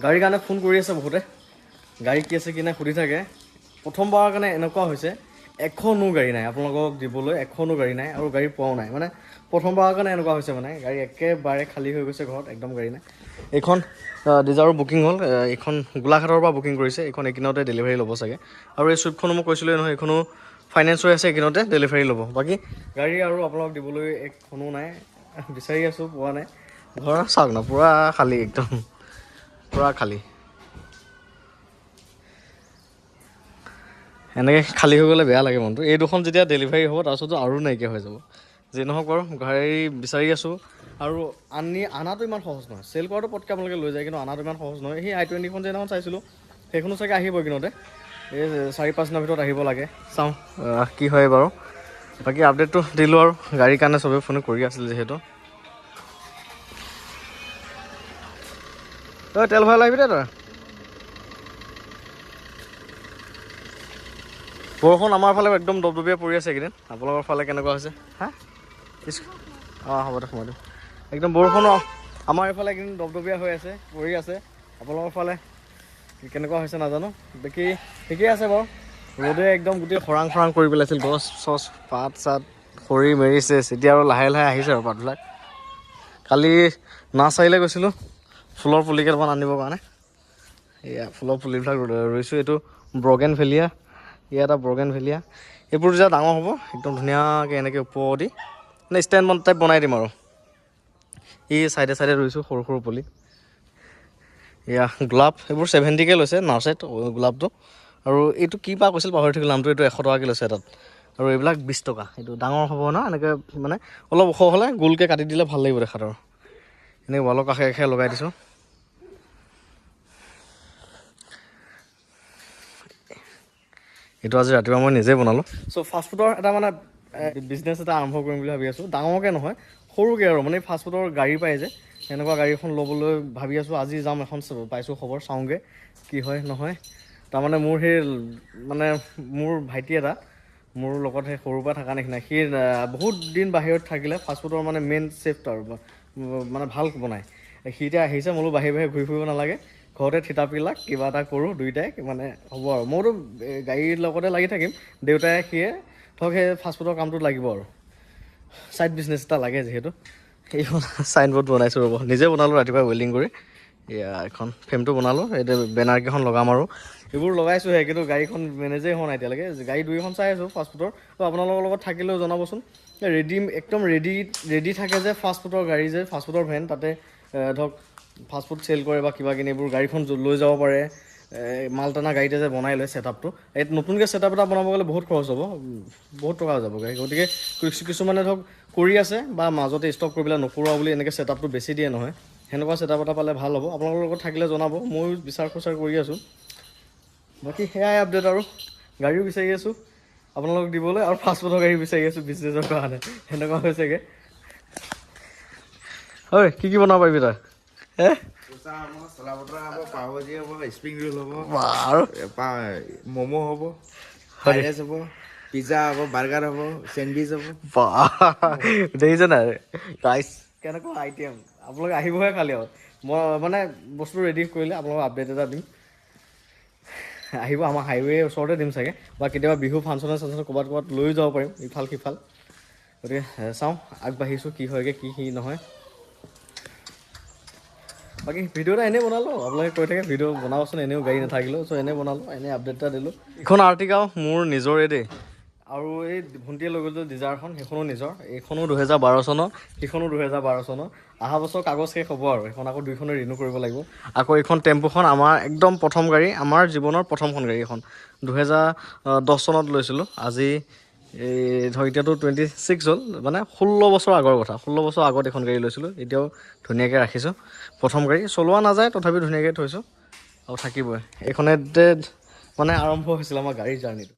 গাড়ীৰ কাৰণে ফোন কৰি আছে বহুতে গাড়ী কি আছে কি নাই সুধি থাকে প্ৰথমবাৰৰ কাৰণে এনেকুৱা হৈছে এখনো গাড়ী নাই আপোনালোকক দিবলৈ এখনো গাড়ী নাই আৰু গাড়ী পোৱাও নাই মানে প্ৰথমবাৰৰ কাৰণে এনেকুৱা হৈছে মানে গাড়ী একেবাৰে খালী হৈ গৈছে ঘৰত একদম গাড়ী নাই এইখন ডিজাৰো বুকিং হ'ল এইখন গোলাঘাটৰ পৰা বুকিং কৰিছে এইখন এইকিনতে ডেলিভাৰী ল'ব চাগে আৰু এই চুইফ্টখনো মই কৈছিলোঁ নহয় এইখনো ফাইনেন্স হৈ আছে এইকিনতে ডেলিভাৰী ল'ব বাকী গাড়ী আৰু আপোনালোক দিবলৈ এখনো নাই বিচাৰি আছোঁ পোৱা নাই ঘৰ চাওক না পূৰা খালী একদম পূৰা খালী এনেকৈ খালী হৈ গ'লে বেয়া লাগে মনটো এই দুখন যেতিয়া ডেলিভাৰী হ'ব তাৰপিছতো আৰু নাইকিয়া হৈ যাব যি নহওক বাৰু গাড়ী বিচাৰি আছোঁ আৰু আনাটো ইমান সহজ নহয় চেল কৰাটো পটকৈ আপোনালোকে লৈ যায় কিন্তু আনাটো ইমান সহজ নহয় সেই i20খন যিদিনাখন চাইছিলোঁ সেইখনো চাগে আহিব কিনতে এই 4-5 দিনৰ ভিতৰত আহিব লাগে চাওঁ কি হয় বাৰু বাকী আপডেটটো দিলোঁ আৰু গাড়ীৰ কাৰণে চবেই ফোন কৰি আছিল যিহেতু তই তেল ভৰাই লাগিবি দে তই বৰষুণ আমাৰ ফালে একদম দপদপীয়া পৰি আছে এইকেইদিন আপোনালোকৰ ফালে কেনেকুৱা হৈছে হা অঁ হ'ব দে সোমাই দিম একদম বৰষুণ আমাৰ এইফালে একদিন দপদপীয়া হৈ আছে পৰি আছে আপোনালোকৰ ফালে কেনেকুৱা হৈছে নাজানো বাকী ঠিকেই আছে বাৰু ৰ'দে একদম গোটেই খৰাং কৰি পেলাইছিল গছ চছ পাত চাত সৰি মেৰিছে এতিয়া আৰু লাহে লাহে আহিছে আৰু পাতবিলাক কালি নাৰ্চাৰীলৈ গৈছিলোঁ ফুলৰ পুলি কেইটামান আনিবৰ কাৰণে এয়া ফুলৰ পুলিবিলাক ৰুইছোঁ এইটো ব্ৰগেন ভেলিয়া ইয়াত এটা ব্ৰগেন ভেলিয়া এইবোৰ যেতিয়া ডাঙৰ হ'ব একদম ধুনীয়াকৈ এনেকৈ ওপৰেদি মানে ষ্টেণ্ড টাইপ বনাই দিম আৰু এই চাইডে ৰুইছোঁ সৰু সৰু পুলি এয়া গোলাপ এইবোৰ 70কৈ লৈছে নাৰ্চাৰীত গোলাপটো আৰু এইটো কি বা কৈছিল পাহৰি থাকিল নামটো এইটো 100 টকাকৈ লৈছে তাত আৰু এইবিলাক 20 টকা এইটো ডাঙৰ হ'ব ন এনেকৈ মানে অলপ ওখ হ'লে গোলকৈ কাটি দিলে ভাল লাগিব দেখাত আৰু এনেকৈ ৱালৰ কাষে লগাই দিছোঁ এইটো আজি ৰাতিপুৱা মই নিজেই বনালোঁ চ' ফাষ্টফুডৰ এটা মানে বিজনেছ এটা আৰম্ভ কৰিম বুলি ভাবি আছোঁ ডাঙৰকৈ নহয় সৰুকৈ আৰু মানে ফাষ্টফুডৰ গাড়ী পায় যে এনেকুৱা গাড়ী এখন ল'বলৈ ভাবি আছোঁ আজি যাম এখন পাইছোঁ খবৰ চাওঁগৈ কি হয় নহয় তাৰমানে মোৰ সেই মানে মোৰ ভাইটি এটা মোৰ লগত সেই সৰুৰ পৰা থকা নিচিনা সি বহুত দিন বাহিৰত থাকিলে ফাষ্টফুডৰ মানে মেইন চেফটো আৰু মানে ভাল বনায় সি এতিয়া আহিছে মোলো বাহিৰে ঘূৰি ফুৰিব নালাগে ঘৰতে থিতাপিলাক কিবা এটা কৰোঁ দুইটাই মানে হ'ব আৰু মইতো গাড়ীৰ লগতে লাগি থাকিম দেউতাই সিয়ে ধৰক সেই ফাষ্টফুডৰ কামটোত লাগিব আৰু ছাইড বিজনেছ এটা লাগে যিহেতু এইখন চাইনবোৰ্ড বনাইছোঁ ৰ'ব নিজে বনালোঁ ৰাতিপুৱা ৱেল্ডিং কৰি এয়া এখন ফ্ৰেমটো বনালোঁ এতিয়া বেনাৰকেইখন লগাম আৰু এইবোৰ লগাইছোঁহে কিন্তু গাড়ীখন মেনেজেই হোৱা নাই এতিয়ালৈকে গাড়ী 2এখন চাই আছোঁ ফাষ্টফুডৰ তো আপোনালোকৰ লগত থাকিলেও জনাবচোন একদম ৰেডি থাকে যে ফাষ্টফুডৰ গাড়ী যে ফাষ্টফুডৰ ভেন তাতে ধৰক ফাষ্টফুড চেল কৰে বা কিবা কিনি এইবোৰ গাড়ীখন লৈ যাব পাৰে মালটানা গাড়ীতে যে বনাই লয় ছেটআপটো এই নতুনকৈ ছেটআপ এটা বনাব গ'লে বহুত খৰচ হ'ব বহুত টকা যাব গাড়ী গতিকে কিছুমানে ধৰক কৰি আছে বা মাজতে ষ্টক কৰি পেলাই নকৰোৱা বুলি এনেকৈ ছেটআপটো বেছি দিয়ে নহয় সেনেকুৱা ছেটআপ এটা পালে ভাল হ'ব আপোনালোকৰ লগত থাকিলে জনাব ময়ো বিচাৰ খোচাৰ কৰি আছোঁ বাকী সেয়াই আপডেট আৰু গাড়ীও বিচাৰি আছোঁ আপোনালোকক দিবলৈ আৰু ফাষ্টফুডৰ গাড়ী বিচাৰি আছোঁ বিজনেছৰ কাৰণে সেনেকুৱা হৈছেগৈ হয় কি বনাব পাৰিবি তই ম'ম' হ'ব ফ্ৰাইড ৰাইচ হ'ব পিজ্জা হ'ব বাৰ্গাৰ হ'ব চেণ্ডউইচ হ'ব দেখিছে নাই ৰাইচ কেনেকুৱা আইটেম আপোনালোকে আহিবহে খালি আৰু মই মানে বস্তু ৰেডি কৰিলে আপোনালোকক আপডেট এটা দিম আহিব আমাৰ হাইৱে ওচৰতে দিম চাগে বা কেতিয়াবা বিহু ফাংচনে ক'ৰবাত লৈও যাব পাৰিম ইফাল সিফাল গতিকে চাওঁ আগবাঢ়িছোঁ কি হয়গৈ কি নহয় বাকী ভিডিঅ' এটা এনেই বনালোঁ আপোনালোকে কৈ থাকে ভিডিঅ' বনাবচোন এনেও গাড়ী নাথাকিলেও চ' এনেই বনালোঁ এনেই আপডেট এটা দিলোঁ এইখন আৰ্টিকা মোৰ নিজৰে দেই আৰু এই ভণ্টিয়ে লৈ গ'লোঁ ডিজাৰখন সেইখনো নিজৰ এইখনো 2012 চনৰ সেইখনো 2012 চনৰ অহা বছৰ কাগজ শেষ হ'ব আৰু এইখন আকৌ দুইখনে ৰিনিউ কৰিব লাগিব আকৌ এইখন টেম্পুখন আমাৰ একদম প্ৰথম গাড়ী আমাৰ জীৱনৰ প্ৰথমখন গাড়ী এখন 2010 চনত লৈছিলোঁ আজি এই ধৰ এতিয়াতো 26 হ'ল মানে 16 বছৰ আগৰ কথা 16 বছৰ আগত এখন গাড়ী লৈছিলোঁ এতিয়াও ধুনীয়াকৈ ৰাখিছোঁ প্ৰথম গাড়ী চলোৱা নাযায় তথাপি ধুনীয়াকৈ থৈছোঁ আৰু থাকিবই এইখনে মানে আৰম্ভ হৈছিল আমাৰ গাড়ীৰ জাৰ্ণিটো